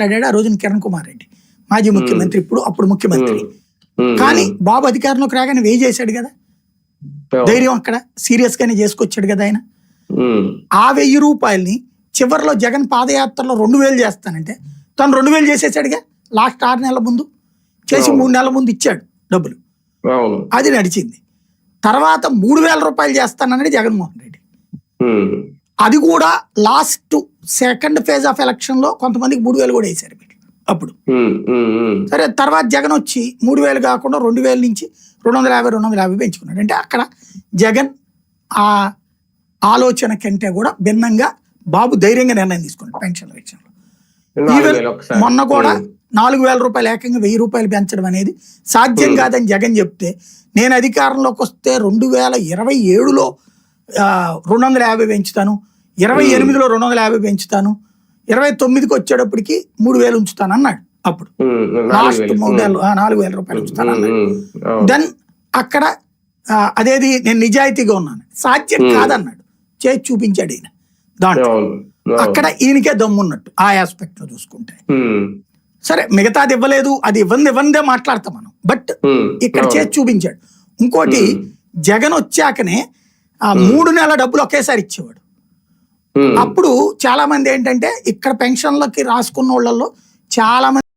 మాట్లాడాడు ఆ రోజున కిరణ్ కుమార్ రెడ్డి, మాజీ ముఖ్యమంత్రి, అప్పుడు ముఖ్యమంత్రి. కానీ బాబు అధికారంలోకి రాగానే వేయి చేశాడు కదా, ధైర్యం అక్కడ సీరియస్ గానే చేసుకొచ్చాడు కదా ఆయన. ఆ 1000 రూపాయలని చివరిలో జగన్ పాదయాత్రలో 2000 చేస్తానంటే తను 2000 చేసేసాడుగా లాస్ట్ 6 నెలల ముందు చేసి 3 నెలల ముందు ఇచ్చాడు డబ్బులు, అది నడిచింది. తర్వాత 3000 రూపాయలు చేస్తానని జగన్మోహన్ రెడ్డి, అది కూడా last second phase of election లో కొంతమందికి 3000 కూడా వేశారు అప్పుడు. సరే తర్వాత జగన్ వచ్చి 3000 కాకుండా 2000 నుంచి 250 పెంచుకున్నాడు. అంటే అక్కడ జగన్ ఆ ఆలోచన కంటే కూడా భిన్నంగా బాబు ధైర్యంగా నిర్ణయం తీసుకున్నాడు పెన్షన్ల విషయంలో. ఈవెన్ మొన్న కూడా 4000 రూపాయలు ఏకంగా 1000 రూపాయలు పెంచడం అనేది సాధ్యం కాదని జగన్ చెప్తే, నేను అధికారంలోకి వస్తే 2027లో 250 పెంచుతాను, 28లో 250 పెంచుతాను, 29కి వచ్చేటప్పటికి 3000 ఉంచుతాను అన్నాడు. అప్పుడు లాస్ట్ 4000 రూపాయలు ఉంచుతాను అన్నాడు. దెన్ అక్కడ అదేది నేను నిజాయితీగా ఉన్నాను, సాధ్యం కాదన్నాడు, చేసి చూపించాడు ఈయన దాంట్లో. అక్కడ ఈయనకే దమ్మున్నట్టు ఆ ఆస్పెక్ట్ లో చూసుకుంటే. సరే మిగతాది ఇవ్వలేదు, అది ఇవ్వందే మాట్లాడతాం మనం, బట్ ఇక్కడ చేసి చూపించాడు. ఇంకోటి జగన్ వచ్చాకనే 3 నెలల డబ్బులు ఒకేసారి ఇచ్చేవాడు. అప్పుడు చాలా మంది ఏంటంటే ఇక్కడ పెన్షన్లకి రాసుకున్న వాళ్ళలో చాలా మంది